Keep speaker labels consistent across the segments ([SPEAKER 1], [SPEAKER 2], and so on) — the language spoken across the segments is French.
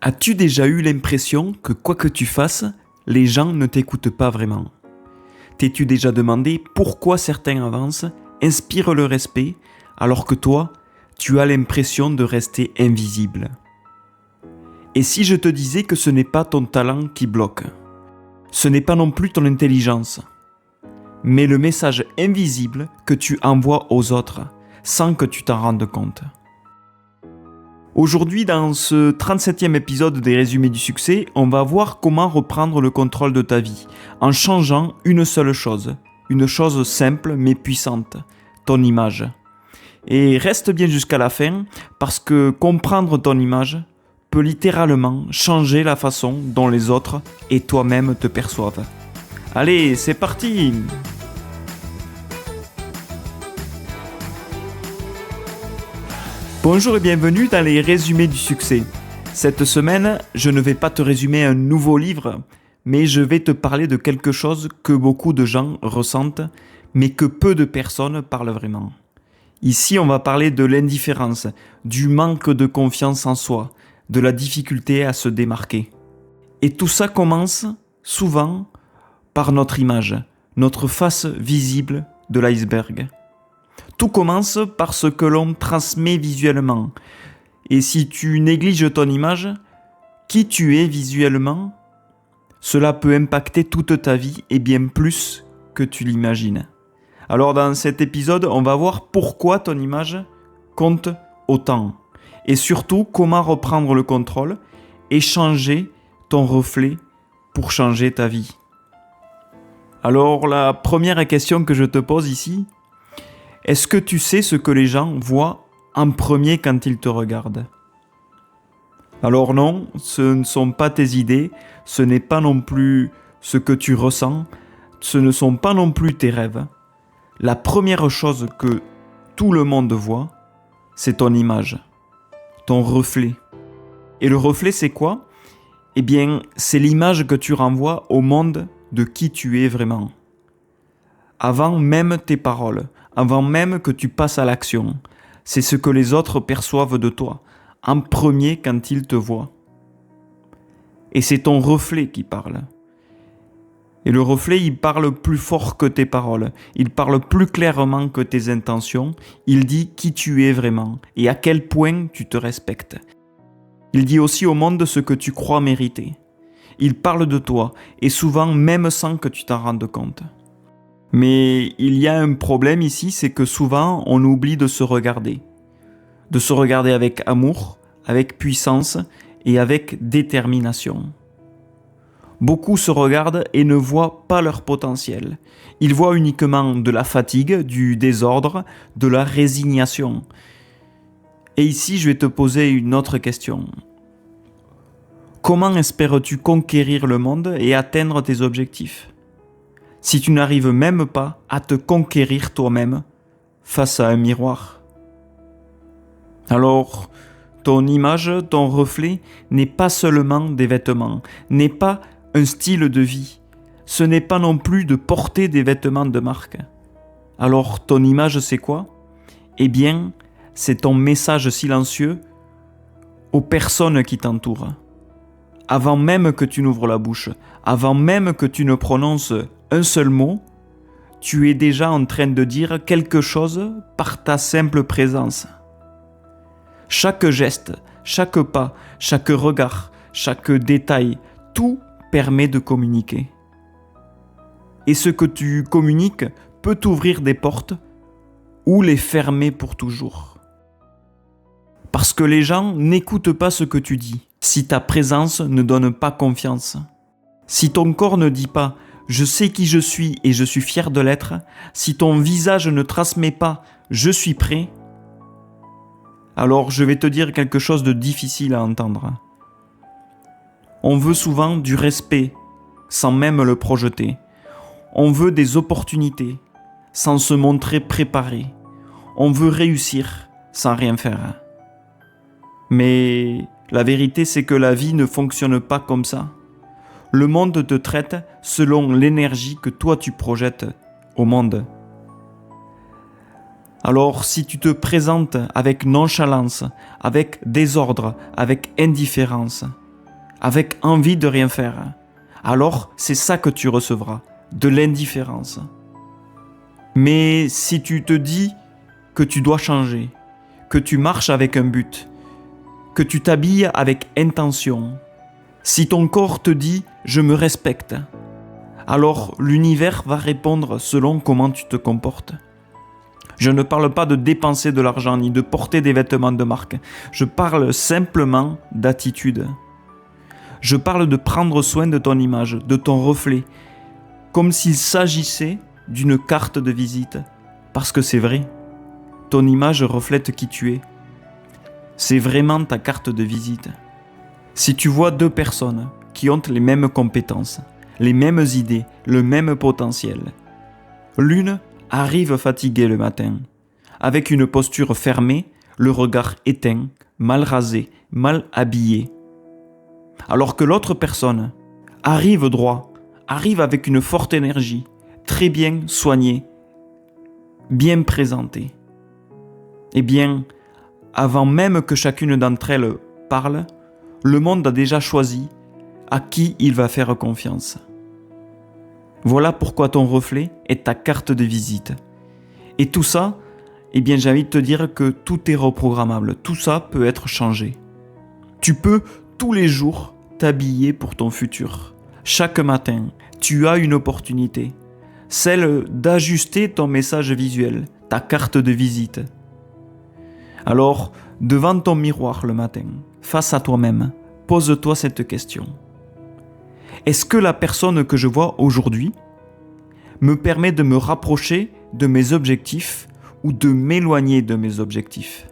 [SPEAKER 1] As-tu déjà eu l'impression que quoi que tu fasses, les gens ne t'écoutent pas vraiment? T'es-tu déjà demandé pourquoi certains avancent, inspirent le respect, alors que toi, tu as l'impression de rester invisible? Et si je te disais que ce n'est pas ton talent qui bloque, ce n'est pas non plus ton intelligence, mais le message invisible que tu envoies aux autres, sans que tu t'en rendes compte? Aujourd'hui, dans ce 37e épisode des Résumés du succès, on va voir comment reprendre le contrôle de ta vie en changeant une seule chose, une chose simple mais puissante, ton image. Et reste bien jusqu'à la fin parce que comprendre ton image peut littéralement changer la façon dont les autres et toi-même te perçoivent. Allez, c'est parti! Bonjour et bienvenue dans les Résumés du succès. Cette semaine, je ne vais pas te résumer un nouveau livre, mais je vais te parler de quelque chose que beaucoup de gens ressentent, mais que peu de personnes parlent vraiment. Ici, on va parler de l'indifférence, du manque de confiance en soi, de la difficulté à se démarquer. Et tout ça commence souvent par notre image, notre face visible de l'iceberg. Tout commence par ce que l'on transmet visuellement. Et si tu négliges ton image, qui tu es visuellement, cela peut impacter toute ta vie et bien plus que tu l'imagines. Alors dans cet épisode, on va voir pourquoi ton image compte autant. Et surtout, comment reprendre le contrôle et changer ton reflet pour changer ta vie. Alors la première question que je te pose ici, est-ce que tu sais ce que les gens voient en premier quand ils te regardent? Alors non, ce ne sont pas tes idées, ce n'est pas non plus ce que tu ressens, ce ne sont pas non plus tes rêves. La première chose que tout le monde voit, c'est ton image, ton reflet. Et le reflet, c'est quoi? Eh bien, c'est l'image que tu renvoies au monde de qui tu es vraiment. Avant même tes paroles, avant même que tu passes à l'action. C'est ce que les autres perçoivent de toi, en premier quand ils te voient. Et c'est ton reflet qui parle. Et le reflet, il parle plus fort que tes paroles, il parle plus clairement que tes intentions, il dit qui tu es vraiment et à quel point tu te respectes. Il dit aussi au monde ce que tu crois mériter. Il parle de toi, et souvent même sans que tu t'en rendes compte. Mais il y a un problème ici, c'est que souvent on oublie de se regarder. De se regarder avec amour, avec puissance et avec détermination. Beaucoup se regardent et ne voient pas leur potentiel. Ils voient uniquement de la fatigue, du désordre, de la résignation. Et ici, je vais te poser une autre question. Comment espères-tu conquérir le monde et atteindre tes objectifs ? Si tu n'arrives même pas à te conquérir toi-même face à un miroir. Alors, ton image, ton reflet n'est pas seulement des vêtements, n'est pas un style de vie. Ce n'est pas non plus de porter des vêtements de marque. Alors, ton image, c'est quoi? Eh bien, c'est ton message silencieux aux personnes qui t'entourent. Avant même que tu n'ouvres la bouche, avant même que tu ne prononces un seul mot, tu es déjà en train de dire quelque chose par ta simple présence. Chaque geste, chaque pas, chaque regard, chaque détail, tout permet de communiquer. Et ce que tu communiques peut t'ouvrir des portes ou les fermer pour toujours. Parce que les gens n'écoutent pas ce que tu dis, si ta présence ne donne pas confiance. Si ton corps ne dit pas « je sais qui je suis et je suis fier de l'être », si ton visage ne transmet pas « je suis prêt », alors je vais te dire quelque chose de difficile à entendre. On veut souvent du respect, sans même le projeter. On veut des opportunités, sans se montrer préparé. On veut réussir, sans rien faire. Mais la vérité, c'est que la vie ne fonctionne pas comme ça. Le monde te traite selon l'énergie que toi tu projettes au monde. Alors si tu te présentes avec nonchalance, avec désordre, avec indifférence, avec envie de rien faire, alors c'est ça que tu recevras, de l'indifférence. Mais si tu te dis que tu dois changer, que tu marches avec un but, que tu t'habilles avec intention, si ton corps te dit « je me respecte », alors l'univers va répondre selon comment tu te comportes. Je ne parle pas de dépenser de l'argent ni de porter des vêtements de marque. Je parle simplement d'attitude. Je parle de prendre soin de ton image, de ton reflet, comme s'il s'agissait d'une carte de visite. Parce que c'est vrai, ton image reflète qui tu es. C'est vraiment ta carte de visite. Si tu vois deux personnes qui ont les mêmes compétences, les mêmes idées, le même potentiel, l'une arrive fatiguée le matin, avec une posture fermée, le regard éteint, mal rasé, mal habillé. Alors que l'autre personne arrive droit, arrive avec une forte énergie, très bien soignée, bien présentée. Eh bien, avant même que chacune d'entre elles parle, le monde a déjà choisi à qui il va faire confiance. Voilà pourquoi ton reflet est ta carte de visite. Et tout ça, eh bien j'ai envie de te dire que tout est reprogrammable, tout ça peut être changé. Tu peux tous les jours t'habiller pour ton futur. Chaque matin, tu as une opportunité, celle d'ajuster ton message visuel, ta carte de visite. Alors, devant ton miroir le matin, face à toi-même, pose-toi cette question. Est-ce que la personne que je vois aujourd'hui me permet de me rapprocher de mes objectifs ou de m'éloigner de mes objectifs?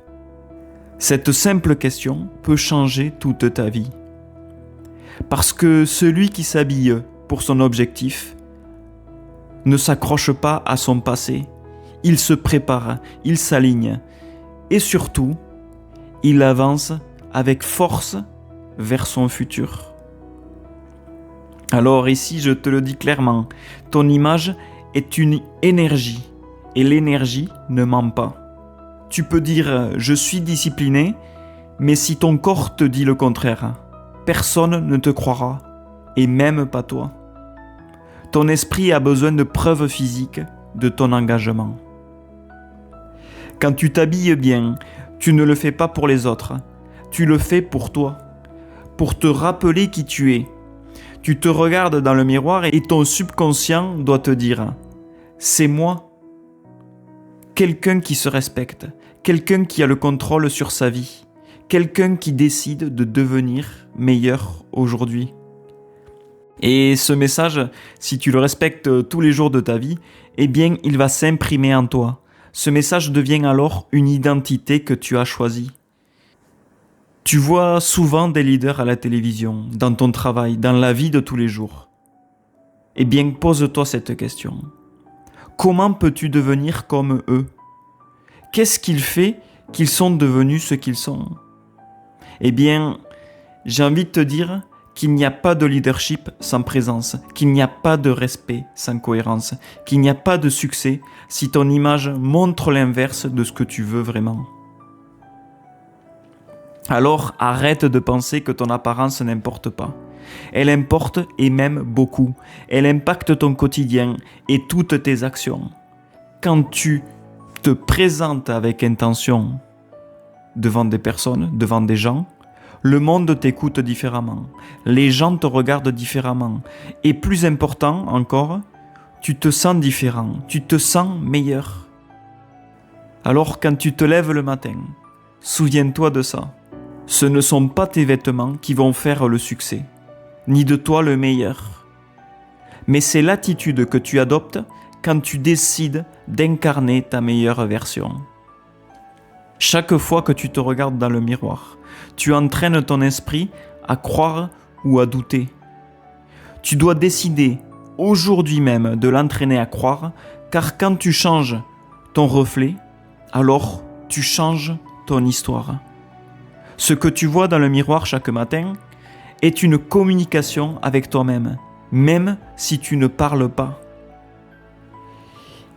[SPEAKER 1] Cette simple question peut changer toute ta vie. Parce que celui qui s'habille pour son objectif ne s'accroche pas à son passé, il se prépare, il s'aligne et surtout, il avance avec force vers son futur. Alors ici, je te le dis clairement, ton image est une énergie et l'énergie ne ment pas. Tu peux dire « je suis discipliné », mais si ton corps te dit le contraire, personne ne te croira et même pas toi. Ton esprit a besoin de preuves physiques de ton engagement. Quand tu t'habilles bien, tu ne le fais pas pour les autres, tu le fais pour toi, pour te rappeler qui tu es. Tu te regardes dans le miroir et ton subconscient doit te dire « c'est moi ». Quelqu'un qui se respecte, quelqu'un qui a le contrôle sur sa vie, quelqu'un qui décide de devenir meilleur aujourd'hui. Et ce message, si tu le respectes tous les jours de ta vie, eh bien il va s'imprimer en toi. Ce message devient alors une identité que tu as choisie. Tu vois souvent des leaders à la télévision, dans ton travail, dans la vie de tous les jours. Eh bien, pose-toi cette question. Comment peux-tu devenir comme eux? Qu'est-ce qu'il fait qu'ils sont devenus ce qu'ils sont? Eh bien, j'ai envie de te dire qu'il n'y a pas de leadership sans présence, qu'il n'y a pas de respect sans cohérence, qu'il n'y a pas de succès si ton image montre l'inverse de ce que tu veux vraiment. Alors arrête de penser que ton apparence n'importe pas. Elle importe et même beaucoup. Elle impacte ton quotidien et toutes tes actions. Quand tu te présentes avec intention devant des personnes, devant des gens, le monde t'écoute différemment. Les gens te regardent différemment. Et plus important encore, tu te sens différent, tu te sens meilleur. Alors quand tu te lèves le matin, souviens-toi de ça. Ce ne sont pas tes vêtements qui vont faire le succès, ni de toi le meilleur. Mais c'est l'attitude que tu adoptes quand tu décides d'incarner ta meilleure version. Chaque fois que tu te regardes dans le miroir, tu entraînes ton esprit à croire ou à douter. Tu dois décider aujourd'hui même de l'entraîner à croire, car quand tu changes ton reflet, alors tu changes ton histoire. Ce que tu vois dans le miroir chaque matin est une communication avec toi-même, même si tu ne parles pas.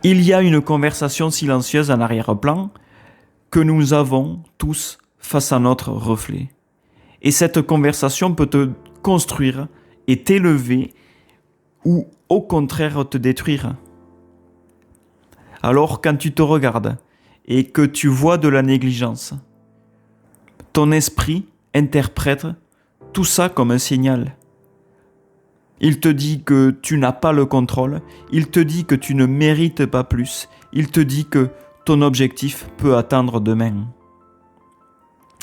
[SPEAKER 1] Il y a une conversation silencieuse en arrière-plan que nous avons tous face à notre reflet. Et cette conversation peut te construire et t'élever ou au contraire te détruire. Alors quand tu te regardes et que tu vois de la négligence, ton esprit interprète tout ça comme un signal. Il te dit que tu n'as pas le contrôle, il te dit que tu ne mérites pas plus, il te dit que ton objectif peut attendre demain.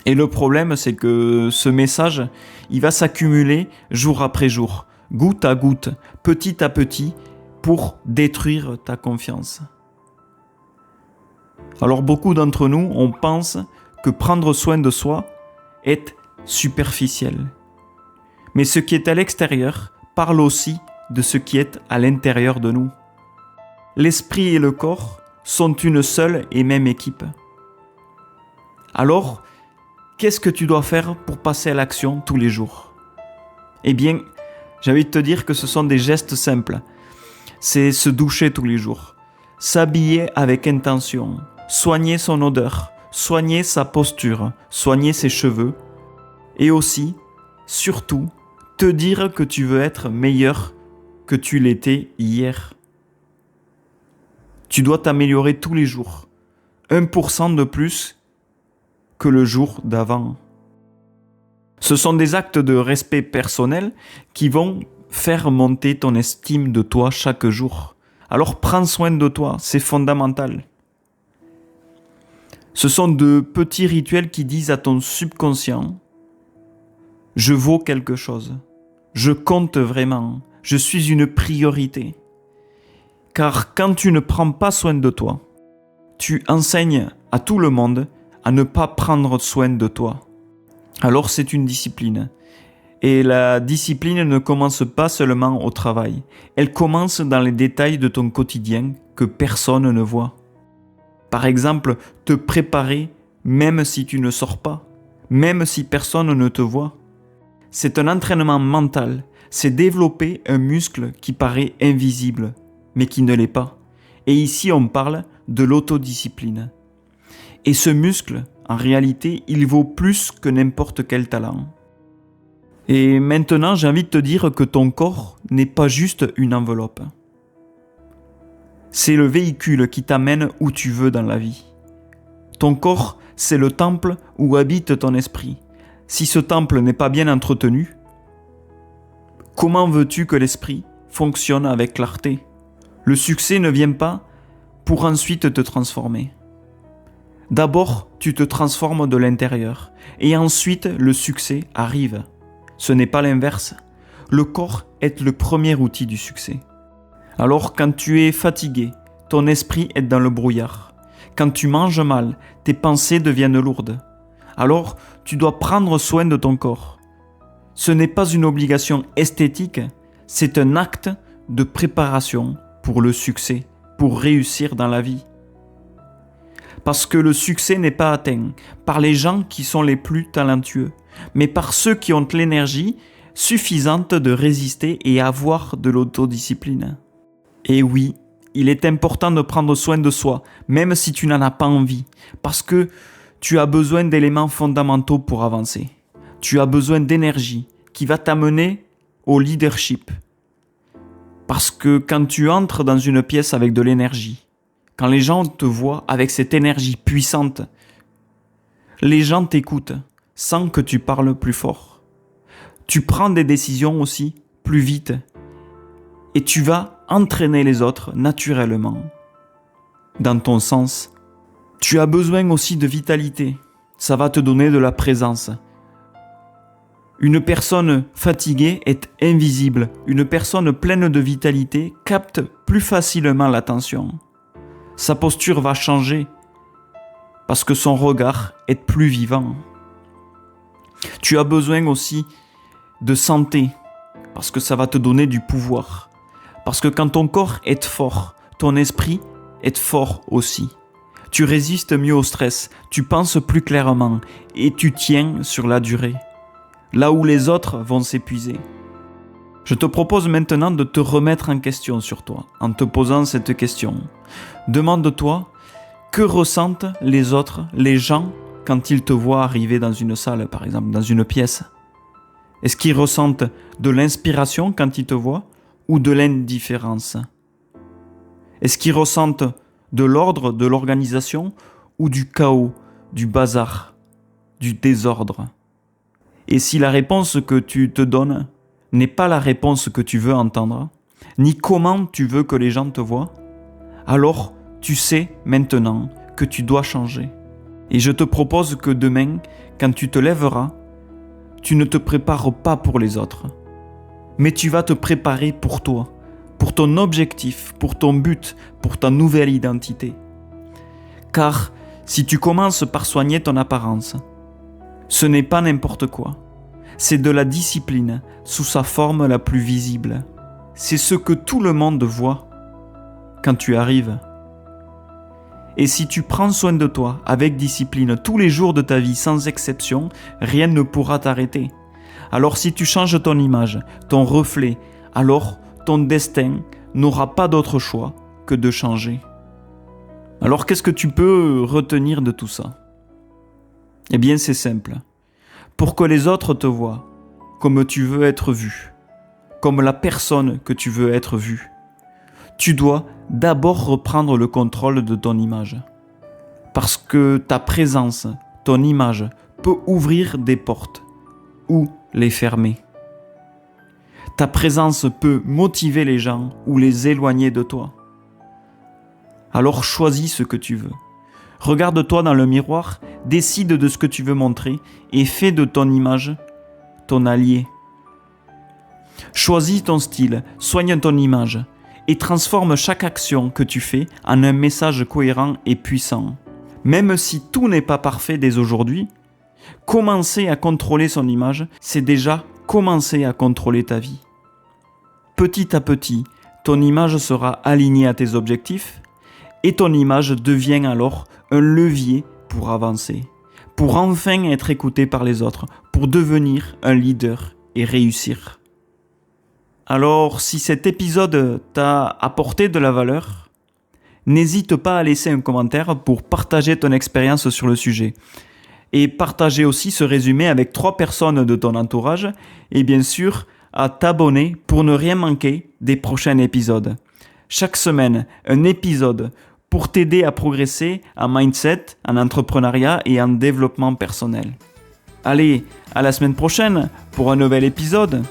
[SPEAKER 1] Et le problème, c'est que ce message, il va s'accumuler jour après jour, goutte à goutte, petit à petit, pour détruire ta confiance. Alors beaucoup d'entre nous, on pense que prendre soin de soi est superficiel. Mais ce qui est à l'extérieur parle aussi de ce qui est à l'intérieur de nous. L'esprit et le corps sont une seule et même équipe. Alors, qu'est-ce que tu dois faire pour passer à l'action tous les jours? Eh bien, j'ai envie de te dire que ce sont des gestes simples. C'est se doucher tous les jours, s'habiller avec intention, soigner son odeur, soigner sa posture, soigner ses cheveux, et aussi, surtout, te dire que tu veux être meilleur que tu l'étais hier. Tu dois t'améliorer tous les jours, 1% de plus que le jour d'avant. Ce sont des actes de respect personnel qui vont faire monter ton estime de toi chaque jour. Alors prends soin de toi, c'est fondamental. Ce sont de petits rituels qui disent à ton subconscient « Je vaux quelque chose, je compte vraiment, je suis une priorité ». Car quand tu ne prends pas soin de toi, tu enseignes à tout le monde à ne pas prendre soin de toi. Alors c'est une discipline. Et la discipline ne commence pas seulement au travail. Elle commence dans les détails de ton quotidien que personne ne voit. Par exemple, te préparer même si tu ne sors pas, même si personne ne te voit. C'est un entraînement mental, c'est développer un muscle qui paraît invisible, mais qui ne l'est pas. Et ici, on parle de l'autodiscipline. Et ce muscle, en réalité, il vaut plus que n'importe quel talent. Et maintenant, j'ai envie de te dire que ton corps n'est pas juste une enveloppe. C'est le véhicule qui t'amène où tu veux dans la vie. Ton corps, c'est le temple où habite ton esprit. Si ce temple n'est pas bien entretenu, comment veux-tu que l'esprit fonctionne avec clarté? Le succès ne vient pas pour ensuite te transformer. D'abord, tu te transformes de l'intérieur et ensuite le succès arrive. Ce n'est pas l'inverse. Le corps est le premier outil du succès. Alors quand tu es fatigué, ton esprit est dans le brouillard. Quand tu manges mal, tes pensées deviennent lourdes. Alors tu dois prendre soin de ton corps. Ce n'est pas une obligation esthétique, c'est un acte de préparation pour le succès, pour réussir dans la vie. Parce que le succès n'est pas atteint par les gens qui sont les plus talentueux, mais par ceux qui ont l'énergie suffisante de résister et avoir de l'autodiscipline. Et oui, il est important de prendre soin de soi, même si tu n'en as pas envie, parce que tu as besoin d'éléments fondamentaux pour avancer. Tu as besoin d'énergie qui va t'amener au leadership. Parce que quand tu entres dans une pièce avec de l'énergie, quand les gens te voient avec cette énergie puissante, les gens t'écoutent sans que tu parles plus fort. Tu prends des décisions aussi plus vite et tu vas entraîner les autres naturellement dans ton sens. Tu as besoin aussi de vitalité, ça va te donner de la présence. Une personne fatiguée est invisible, une personne pleine de vitalité capte plus facilement l'attention. Sa posture va changer parce que son regard est plus vivant. Tu as besoin aussi de santé parce que ça va te donner du pouvoir. Parce que quand ton corps est fort, ton esprit est fort aussi. Tu résistes mieux au stress, tu penses plus clairement et tu tiens sur la durée, là où les autres vont s'épuiser. Je te propose maintenant de te remettre en question sur toi, en te posant cette question. Demande-toi, que ressentent les autres, les gens, quand ils te voient arriver dans une salle, par exemple, dans une pièce? Est-ce qu'ils ressentent de l'inspiration quand ils te voient ou de l'indifférence? Est-ce qu'ils ressentent de l'ordre, de l'organisation ou du chaos, du bazar, du désordre? Et si la réponse que tu te donnes n'est pas la réponse que tu veux entendre, ni comment tu veux que les gens te voient, alors tu sais maintenant que tu dois changer. Et je te propose que demain, quand tu te lèveras, tu ne te prépares pas pour les autres, mais tu vas te préparer pour toi, pour ton objectif, pour ton but, pour ta nouvelle identité. Car si tu commences par soigner ton apparence, ce n'est pas n'importe quoi. C'est de la discipline sous sa forme la plus visible. C'est ce que tout le monde voit quand tu arrives. Et si tu prends soin de toi avec discipline tous les jours de ta vie sans exception, rien ne pourra t'arrêter. Alors si tu changes ton image, ton reflet, alors ton destin n'aura pas d'autre choix que de changer. Alors qu'est-ce que tu peux retenir de tout ça? Eh bien c'est simple. Pour que les autres te voient comme tu veux être vu, comme la personne que tu veux être vue, tu dois d'abord reprendre le contrôle de ton image. Parce que ta présence, ton image, peut ouvrir des portes ou les fermer. Ta présence peut motiver les gens ou les éloigner de toi. Alors choisis ce que tu veux. Regarde-toi dans le miroir, décide de ce que tu veux montrer et fais de ton image ton allié. Choisis ton style, soigne ton image et transforme chaque action que tu fais en un message cohérent et puissant. Même si tout n'est pas parfait dès aujourd'hui, commencer à contrôler son image, c'est déjà commencer à contrôler ta vie. Petit à petit, ton image sera alignée à tes objectifs et ton image devient alors un levier pour avancer, pour enfin être écouté par les autres, pour devenir un leader et réussir. Alors, si cet épisode t'a apporté de la valeur, n'hésite pas à laisser un commentaire pour partager ton expérience sur le sujet. Et partager aussi ce résumé avec 3 personnes de ton entourage et bien sûr à t'abonner pour ne rien manquer des prochains épisodes. Chaque semaine, un épisode pour t'aider à progresser en mindset, en entrepreneuriat et en développement personnel. Allez, à la semaine prochaine pour un nouvel épisode.